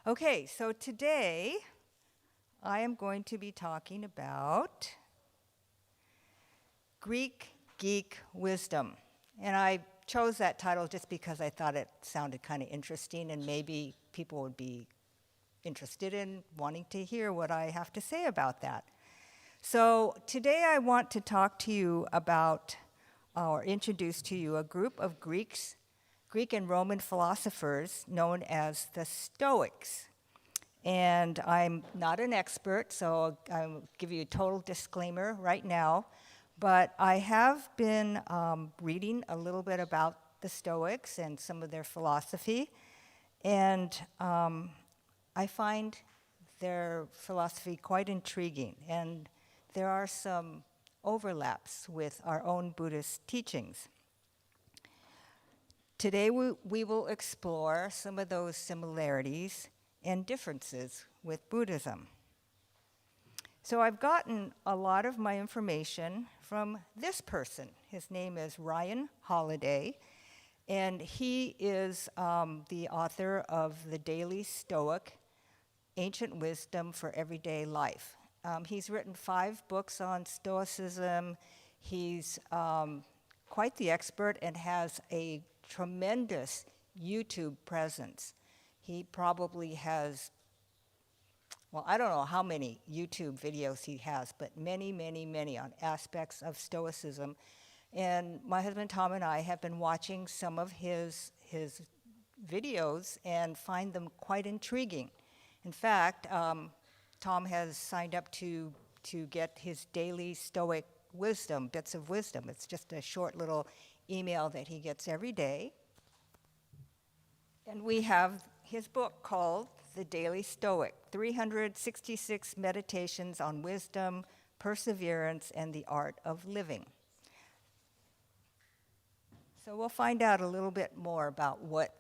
Okay, so today I am going to be talking about Greek, Geek wisdom. And I chose that title just because I thought it sounded kind of interesting and maybe people would be interested in wanting to hear what I have to say about that. So today I want to talk to you about, or introduce to you, a group of Greek and Roman philosophers known as the Stoics. And I'm not an expert, so I'll give you a total disclaimer right now. But I have been reading a little bit about the Stoics and some of their philosophy. And I find their philosophy quite intriguing. And there are some overlaps with our own Buddhist teachings. Today we will explore some of those similarities and differences with Buddhism. So I've gotten a lot of my information from this person. His name is Ryan Holiday, and he is the author of The Daily Stoic, Ancient Wisdom for Everyday Life. He's written 5 books on Stoicism. He's quite the expert and has a tremendous YouTube presence. He probably has, well, I don't know how many YouTube videos he has, but many, many, many on aspects of Stoicism. And my husband Tom and I have been watching some of his videos and find them quite intriguing. In fact, Tom has signed up to get his daily Stoic wisdom, bits of wisdom. It's just a short little email that he gets every day. And we have his book called The Daily Stoic, 366 Meditations on Wisdom, Perseverance, and the Art of Living. So we'll find out a little bit more about what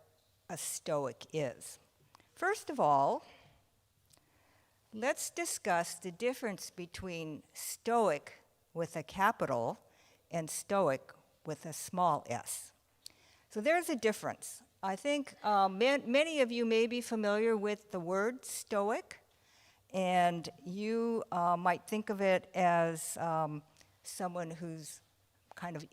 a Stoic is. First of all, let's discuss the difference between Stoic with a capital and Stoic with a small s. So there's a difference. I think many of you may be familiar with the word Stoic, and you might think of it as someone who's kind of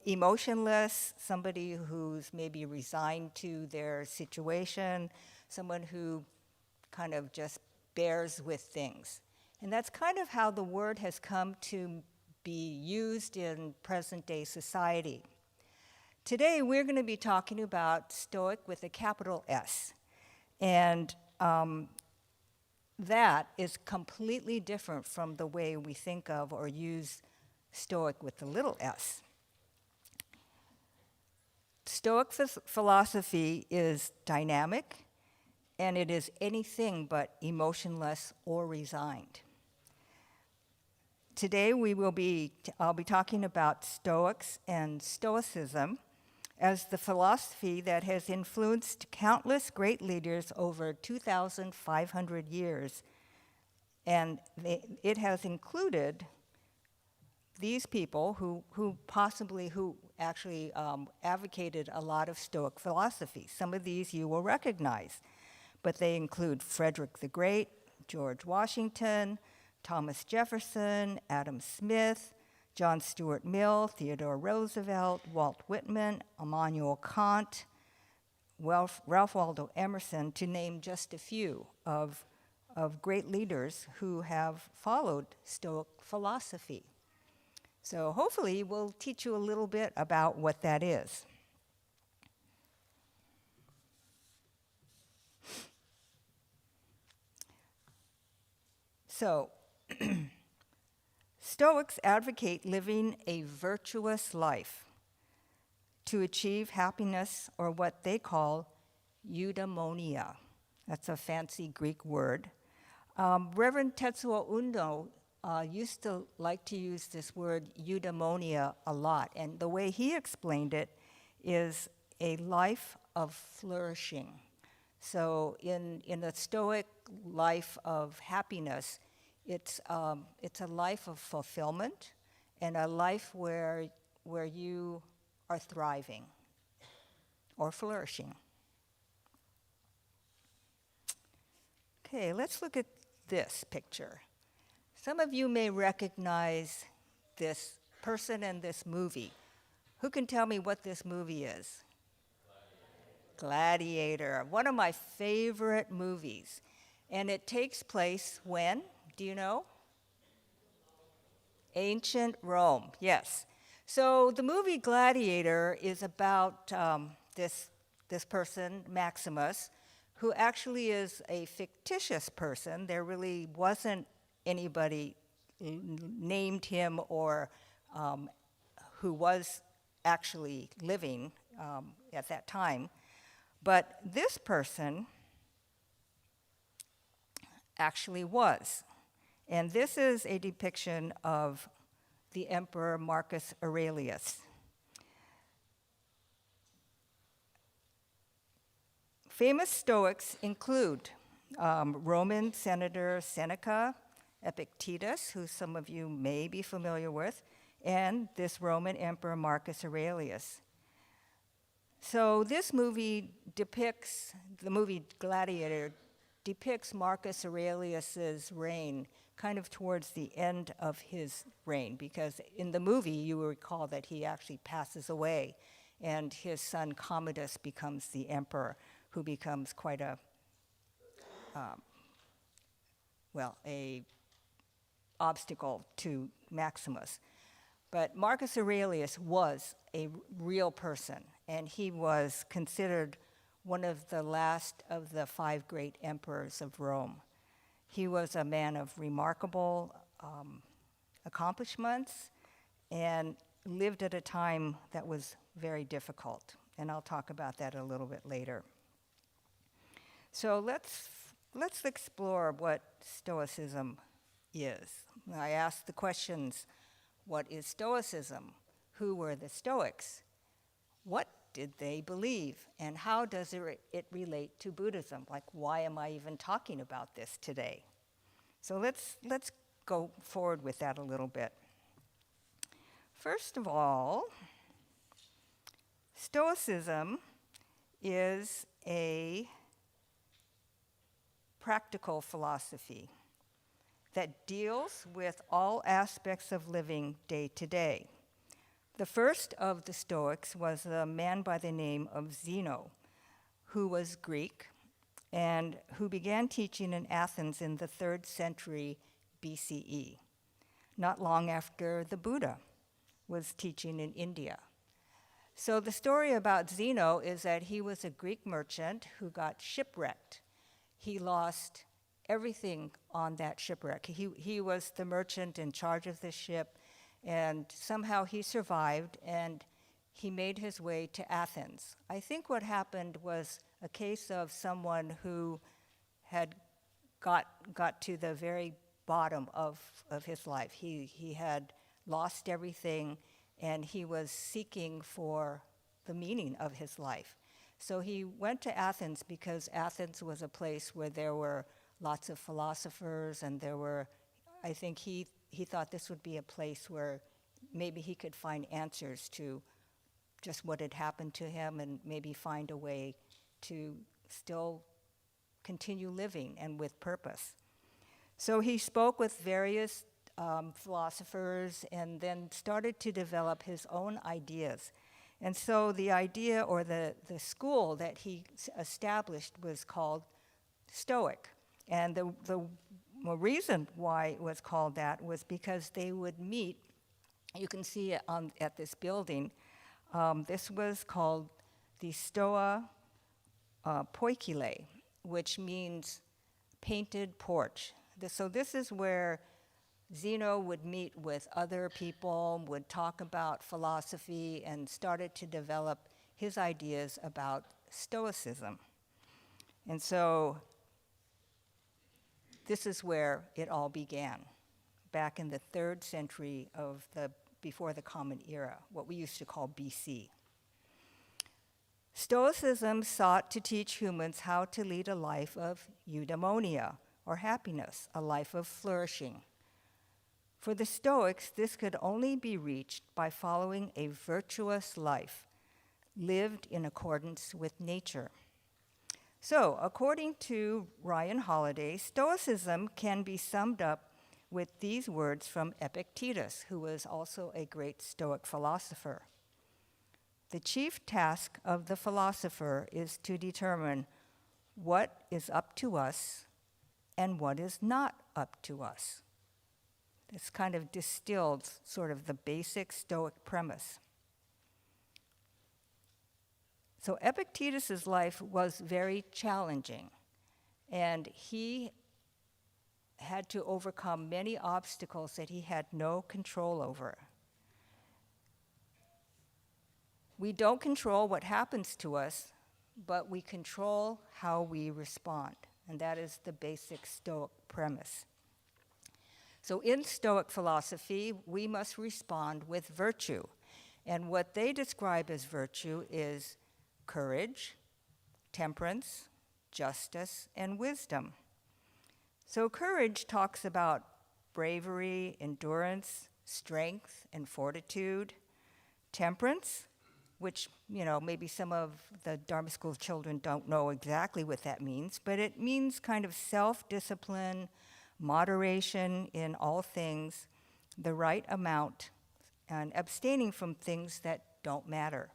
emotionless, somebody who's maybe resigned to their situation, someone who kind of just bears with things. And that's kind of how the word has come to be used in present-day society. Today, we're going to be talking about Stoic with a capital S. And that is completely different from the way we think of or use Stoic with the little s. Stoic philosophy is dynamic, and it is anything but emotionless or resigned. Today, I'll be talking about Stoics and Stoicism as the philosophy that has influenced countless great leaders over 2,500 years. And it has included these people who actually advocated a lot of Stoic philosophy. Some of these you will recognize, but they include Frederick the Great, George Washington, Thomas Jefferson, Adam Smith, John Stuart Mill, Theodore Roosevelt, Walt Whitman, Immanuel Kant, Ralph Waldo Emerson, to name just a few of great leaders who have followed Stoic philosophy. So hopefully we'll teach you a little bit about what that is. So, Stoics advocate living a virtuous life to achieve happiness, or what they call eudaimonia. That's a fancy Greek word. Reverend Tetsuo Undo used to like to use this word eudaimonia a lot, and the way he explained it is a life of flourishing. So in the Stoic life of happiness, it's a life of fulfillment and a life where you are thriving or flourishing. Okay, let's look at this picture. Some of you may recognize this person in this movie. Who can tell me what this movie is? Gladiator, one of my favorite movies. And it takes place when? Do you know? Ancient Rome, yes. So the movie Gladiator is about this person, Maximus, who actually is a fictitious person. There really wasn't anybody named him or who was actually living at that time. But this person actually was. And this is a depiction of the Emperor Marcus Aurelius. Famous Stoics include Roman Senator Seneca, Epictetus, who some of you may be familiar with, and this Roman Emperor Marcus Aurelius. So this movie depicts, the movie Gladiator depicts Marcus Aurelius's reign kind of towards the end of his reign, because in the movie you will recall that he actually passes away and his son Commodus becomes the emperor, who becomes quite a obstacle to Maximus. But Marcus Aurelius was a real person, and he was considered one of the last of the 5 great emperors of Rome. He was a man of remarkable accomplishments and lived at a time that was very difficult, and I'll talk about that a little bit later. So let's explore what Stoicism is. I asked the questions, what is Stoicism? Who were the Stoics? What did they believe? And how does it relate to Buddhism? Like, why am I even talking about this today? So let's go forward with that a little bit. First of all, Stoicism is a practical philosophy that deals with all aspects of living day to day. The first of the Stoics was a man by the name of Zeno, who was Greek and who began teaching in Athens in the 3rd century BCE, not long after the Buddha was teaching in India. So the story about Zeno is that he was a Greek merchant who got shipwrecked. He lost everything on that shipwreck. He was the merchant in charge of the ship, and somehow he survived, and he made his way to Athens. I think what happened was a case of someone who had got to the very bottom of his life. He had lost everything, and he was seeking for the meaning of his life. So he went to Athens because Athens was a place where there were lots of philosophers, and I think he thought this would be a place where maybe he could find answers to just what had happened to him and maybe find a way to still continue living and with purpose. So he spoke with various philosophers and then started to develop his own ideas. And so the idea or the school that he established was called Stoic. And the reason why it was called that was because they would meet, you can see it at this building, this was called the Stoa Poikile, which means painted porch. So this is where Zeno would meet with other people, would talk about philosophy, and started to develop his ideas about Stoicism. And so this is where it all began, back in the 3rd century before the Common Era, what we used to call BC. Stoicism sought to teach humans how to lead a life of eudaimonia, or happiness, a life of flourishing. For the Stoics, this could only be reached by following a virtuous life, lived in accordance with nature. So, according to Ryan Holiday, Stoicism can be summed up with these words from Epictetus, who was also a great Stoic philosopher. The chief task of the philosopher is to determine what is up to us and what is not up to us. This kind of distilled sort of the basic Stoic premise. So Epictetus' life was very challenging, and he had to overcome many obstacles that he had no control over. We don't control what happens to us, but we control how we respond, and that is the basic Stoic premise. So in Stoic philosophy, we must respond with virtue, and what they describe as virtue is courage, temperance, justice, and wisdom. So courage talks about bravery, endurance, strength, and fortitude. Temperance, which, maybe some of the Dharma School children don't know exactly what that means, but it means kind of self-discipline, moderation in all things, the right amount, and abstaining from things that don't matter.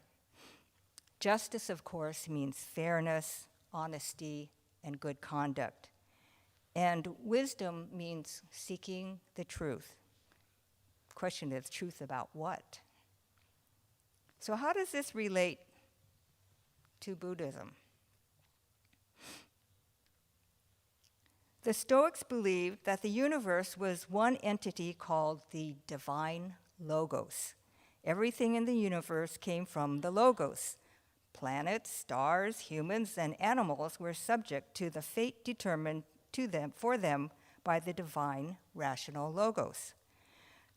Justice, of course, means fairness, honesty, and good conduct. And wisdom means seeking the truth. The question is, truth about what? So how does this relate to Buddhism? The Stoics believed that the universe was one entity called the divine logos. Everything in the universe came from the logos. Planets, stars, humans, and animals were subject to the fate determined for them by the divine rational logos.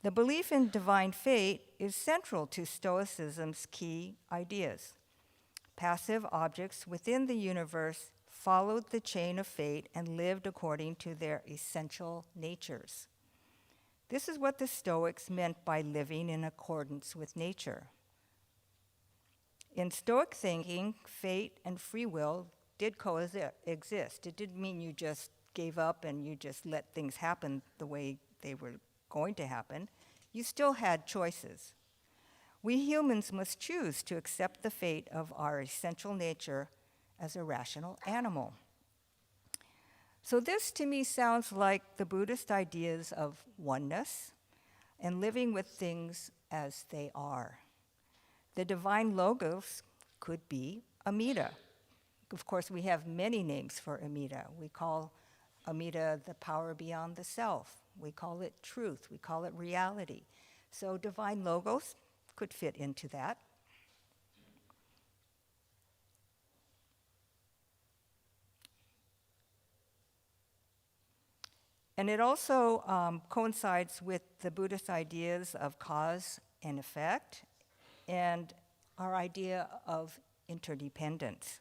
The belief in divine fate is central to Stoicism's key ideas. Passive objects within the universe followed the chain of fate and lived according to their essential natures. This is what the Stoics meant by living in accordance with nature. In Stoic thinking, fate and free will did coexist. It didn't mean you just gave up and you just let things happen the way they were going to happen. You still had choices. We humans must choose to accept the fate of our essential nature as a rational animal. So this to me sounds like the Buddhist ideas of oneness and living with things as they are. The divine logos could be Amida. Of course, we have many names for Amida. We call Amida the power beyond the self. We call it truth. We call it reality. So divine logos could fit into that. And it also coincides with the Buddhist ideas of cause and effect and our idea of interdependence.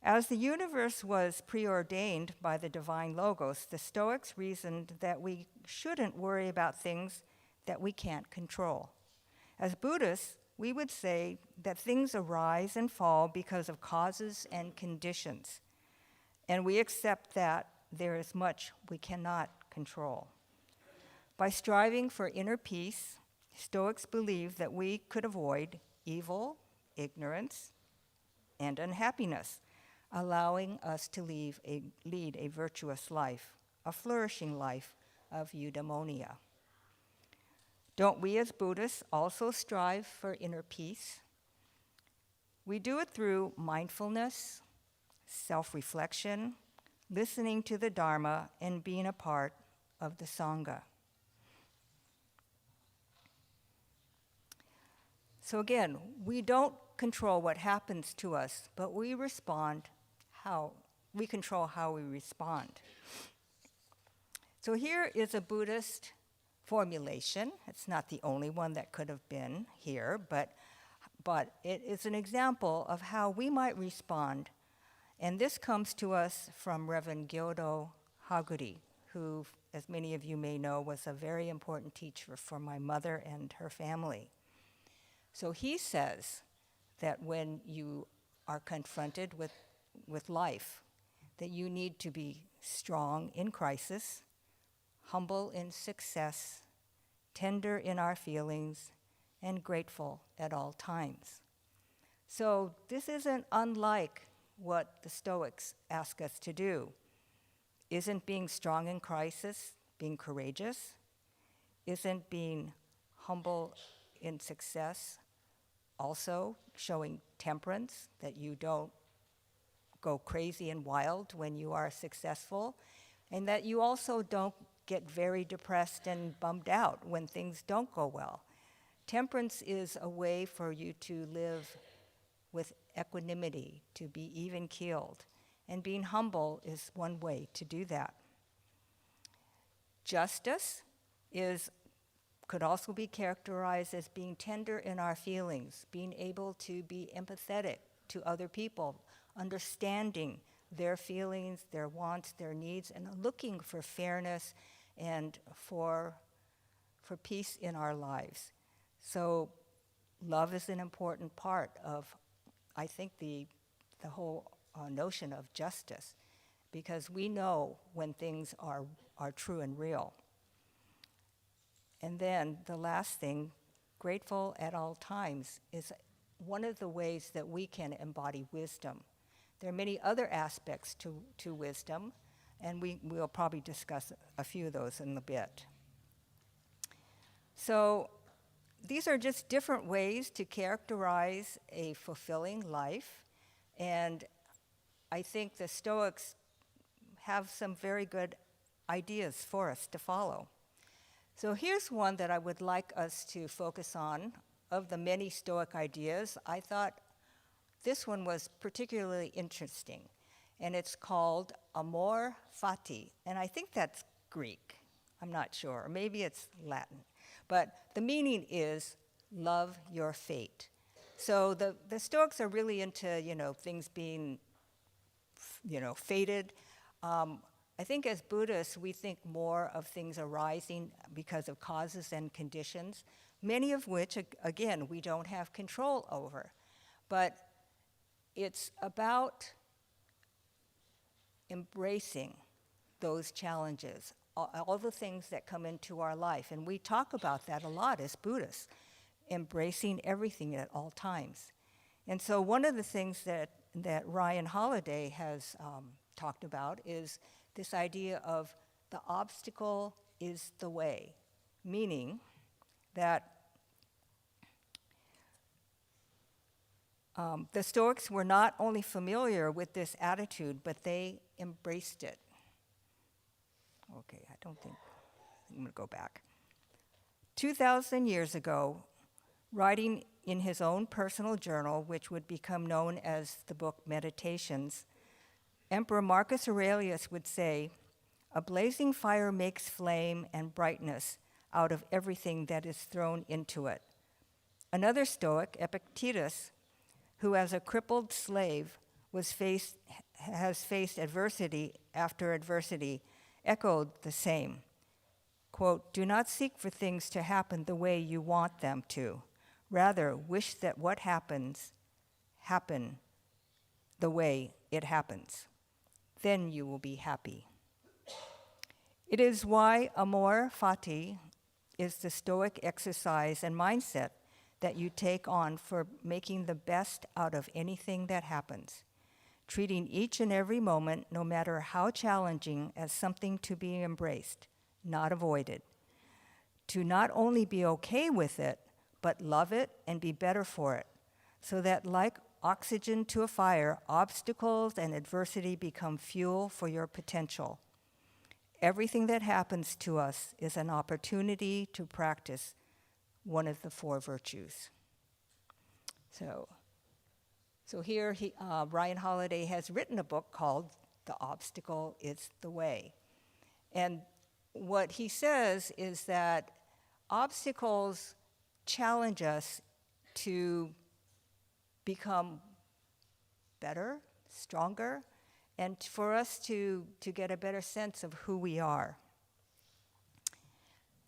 As the universe was preordained by the divine logos, the Stoics reasoned that we shouldn't worry about things that we can't control. As Buddhists, we would say that things arise and fall because of causes and conditions, and we accept that there is much we cannot control. By striving for inner peace, Stoics believe that we could avoid evil, ignorance, and unhappiness, allowing us to lead a virtuous life, a flourishing life of eudaimonia. Don't we as Buddhists also strive for inner peace? We do it through mindfulness, self-reflection, listening to the Dharma, and being a part of the Sangha. So again, we don't control what happens to us, but we control how we respond. So here is a Buddhist formulation. It's not the only one that could have been here, but it is an example of how we might respond. And this comes to us from Reverend Gyodo Haguri, who, as many of you may know, was a very important teacher for my mother and her family. So he says that when you are confronted with with life, that you need to be strong in crisis, humble in success, tender in our feelings, and grateful at all times. So this isn't unlike what the Stoics ask us to do. Isn't being strong in crisis being courageous? Isn't being humble in success also showing temperance, that you don't go crazy and wild when you are successful, and that you also don't get very depressed and bummed out when things don't go well? Temperance is a way for you to live with equanimity, to be even-keeled, and being humble is one way to do that. Justice could also be characterized as being tender in our feelings, being able to be empathetic to other people, understanding their feelings, their wants, their needs, and looking for fairness and for peace in our lives. So love is an important part of, I think, the whole notion of justice, because we know when things are true and real. And then the last thing, grateful at all times, is one of the ways that we can embody wisdom. There are many other aspects to wisdom, and we'll probably discuss a few of those in a bit. So these are just different ways to characterize a fulfilling life, and I think the Stoics have some very good ideas for us to follow. So here's one that I would like us to focus on. Of the many Stoic ideas, I thought this one was particularly interesting, and it's called amor fati, and I think that's Greek. I'm not sure, or maybe it's Latin, but the meaning is love your fate. So the Stoics are really into, things being, fated. I think as Buddhists, we think more of things arising because of causes and conditions, many of which, again, we don't have control over. But it's about embracing those challenges, all the things that come into our life. And we talk about that a lot as Buddhists, embracing everything at all times. And so one of the things that Ryan Holiday has talked about is this idea of the obstacle is the way, meaning that the Stoics were not only familiar with this attitude, but they embraced it. Okay, I'm going to go back. 2,000 years ago, writing in his own personal journal, which would become known as the book Meditations, Emperor Marcus Aurelius would say, "A blazing fire makes flame and brightness out of everything that is thrown into it." Another Stoic, Epictetus, who as a crippled slave has faced adversity after adversity, echoed the same. Quote, "Do not seek for things to happen the way you want them to. Rather, wish that what happens happen the way it happens. Then you will be happy." It is why amor fati is the Stoic exercise and mindset that you take on for making the best out of anything that happens, treating each and every moment, no matter how challenging, as something to be embraced, not avoided. To not only be okay with it, but love it and be better for it, so that like oxygen to a fire, obstacles and adversity become fuel for your potential. Everything that happens to us is an opportunity to practice one of the four virtues. So here Ryan Holiday has written a book called The Obstacle is the Way. And what he says is that obstacles challenge us to become better, stronger, and for us to get a better sense of who we are.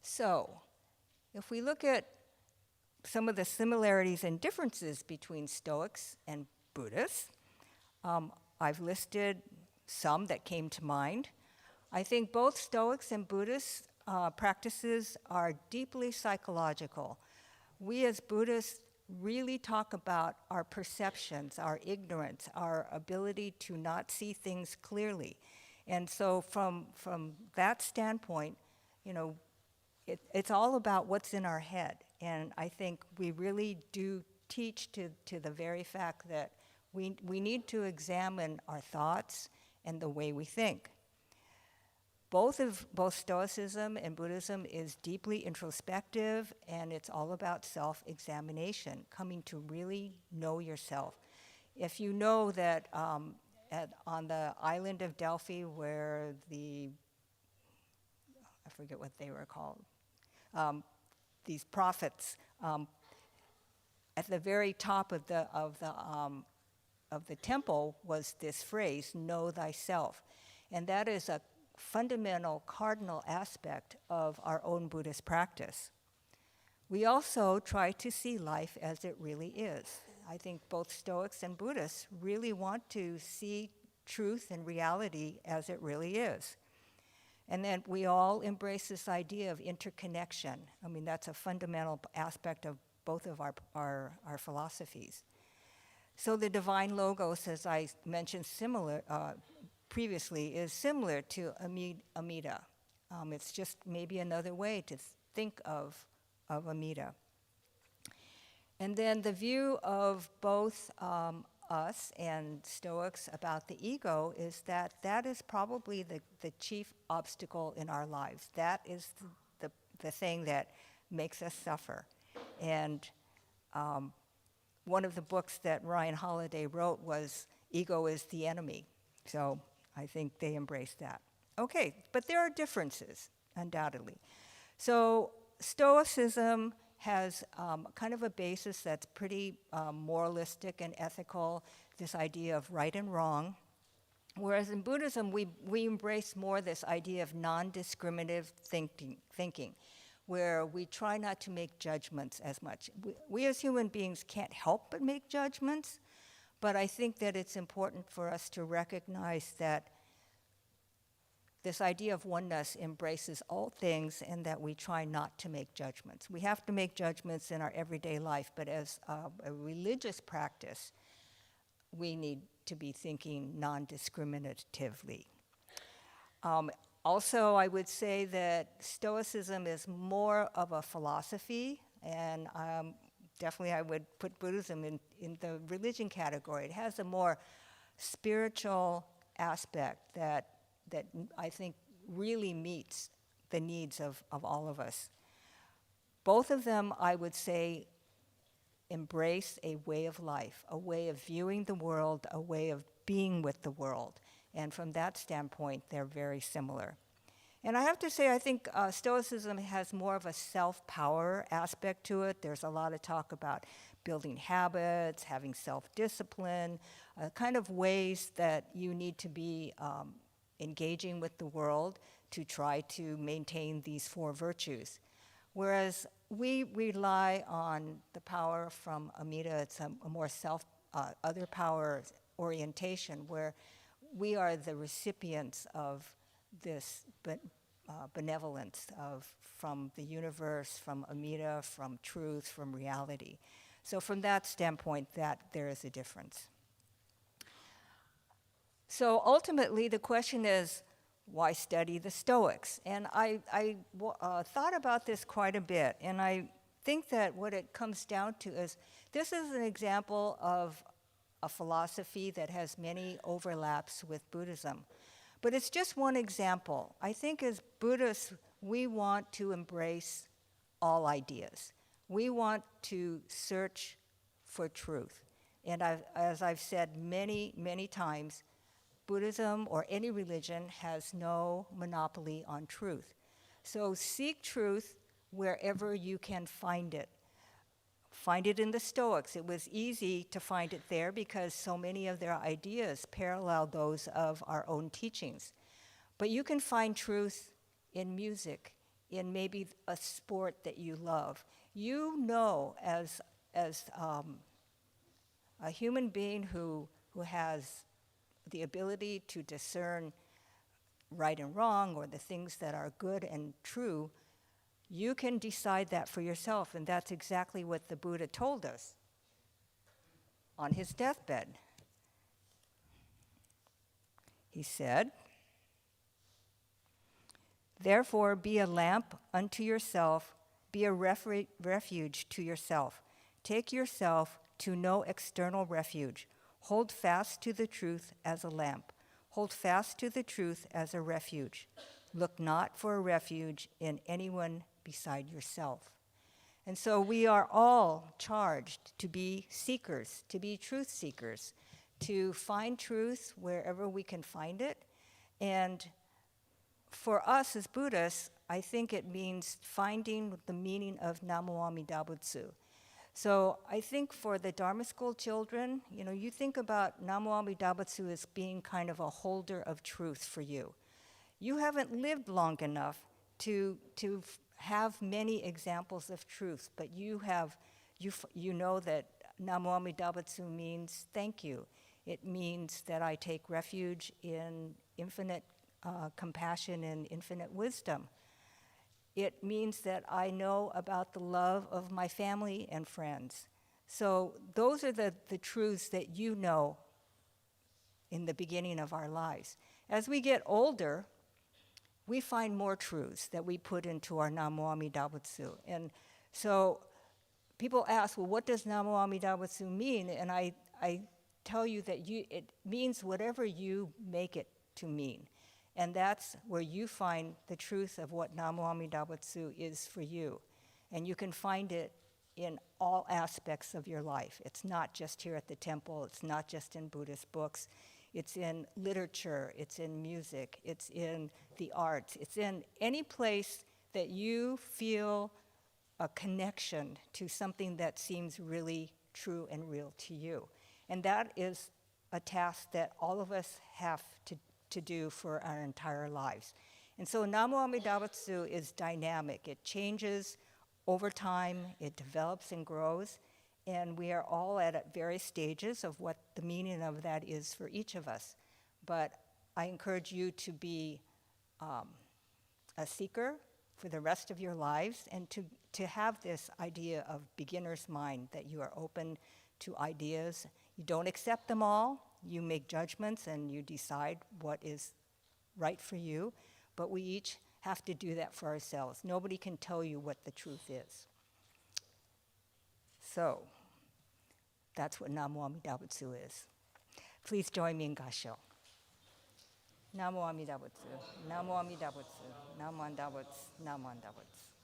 So, if we look at some of the similarities and differences between Stoics and Buddhists, I've listed some that came to mind. I think both Stoics and Buddhist practices are deeply psychological. We as Buddhists really talk about our perceptions, our ignorance, our ability to not see things clearly. And so from that standpoint, you know, it's all about what's in our head. And I think we really do teach to the very fact that we need to examine our thoughts and the way we think. Both Stoicism and Buddhism is deeply introspective, and it's all about self-examination, coming to really know yourself. If you know that on the island of Delphi, where I forget what they were called, these prophets, at the very top of the temple was this phrase, "Know thyself," and that is a fundamental cardinal aspect of our own Buddhist practice. We also try to see life as it really is. I think both Stoics and Buddhists really want to see truth and reality as it really is. And then we all embrace this idea of interconnection. I mean, that's a fundamental aspect of both of our philosophies. So the divine logos, as I mentioned previously, is similar to Amida. It's just maybe another way to think of Amida. And then the view of both us and Stoics about the ego is that is probably the chief obstacle in our lives. That is the thing that makes us suffer. And one of the books that Ryan Holiday wrote was Ego is the Enemy. So I think they embrace that. Okay, but there are differences, undoubtedly. So Stoicism has kind of a basis that's pretty moralistic and ethical, this idea of right and wrong. Whereas in Buddhism, we embrace more this idea of non-discriminative thinking, where we try not to make judgments as much. We as human beings can't help but make judgments, but I think that it's important for us to recognize that this idea of oneness embraces all things and that we try not to make judgments. We have to make judgments in our everyday life, but as a religious practice, we need to be thinking non-discriminatively. Also, I would say that Stoicism is more of a philosophy, and definitely I would put Buddhism in the religion category. It has a more spiritual aspect that I think really meets the needs of all of us. Both of them, I would say, embrace a way of life, a way of viewing the world, a way of being with the world. And from that standpoint, they're very similar. And I have to say, I think Stoicism has more of a self-power aspect to it. There's a lot of talk about building habits, having self-discipline, kind of ways that you need to be engaging with the world to try to maintain these four virtues. Whereas we rely on the power from Amida, it's a more other power orientation, where we are the recipients of this benevolence from the universe, from Amida, from truth, from reality. So from that standpoint, there is a difference. So ultimately, the question is, why study the Stoics? And I thought about this quite a bit, and I think that what it comes down to is, this is an example of a philosophy that has many overlaps with Buddhism. But it's just one example. I think as Buddhists, we want to embrace all ideas. We want to search for truth. And as I've said many, many times, Buddhism or any religion has no monopoly on truth. So seek truth wherever you can find it. Find it in the Stoics. It was easy to find it there because so many of their ideas parallel those of our own teachings. But you can find truth in music, in maybe a sport that you love. You know, as a human being who has the ability to discern right and wrong, or the things that are good and true, you can decide that for yourself. And that's exactly what the Buddha told us on his deathbed. He said, "Therefore be a lamp unto yourself, be a refuge to yourself. Take yourself to no external refuge. Hold fast to the truth as a lamp. Hold fast to the truth as a refuge. Look not for a refuge in anyone beside yourself." And so we are all charged to be seekers, to be truth seekers, to find truth wherever we can find it. And for us as Buddhists, I think it means finding the meaning of Namo Amida Butsu. So I think for the Dharma school children, you think about Namo Amida Butsu as being kind of a holder of truth for you. You haven't lived long enough to have many examples of truth, but you know that Namo Amida Butsu means thank you. It means that I take refuge in infinite compassion and infinite wisdom. It means that I know about the love of my family and friends. So those are the truths that you know in the beginning of our lives. As we get older, we find more truths that we put into our Namo Amida Butsu. And so people ask, well, what does Namo Amida Butsu mean? And I tell you that it means whatever you make it to mean. And that's where you find the truth of what Namo Amida Butsu is for you. And you can find it in all aspects of your life. It's not just here at the temple. It's not just in Buddhist books. It's in literature. It's in music. It's in the arts. It's in any place that you feel a connection to something that seems really true and real to you. And that is a task that all of us have to do for our entire lives. And so Namo Amida Butsu is dynamic. It changes over time. It develops and grows. And we are all at various stages of what the meaning of that is for each of us. But I encourage you to be a seeker for the rest of your lives, and to have this idea of beginner's mind, that you are open to ideas. You don't accept them all. You make judgments and you decide what is right for you. But we each have to do that for ourselves. Nobody can tell you what the truth is. So that's what Namo Amida Butsu is. Please join me in Gassho. Namo Amida Butsu. Namo Amida Butsu. Namo Amida Butsu. Namo Amida Butsu.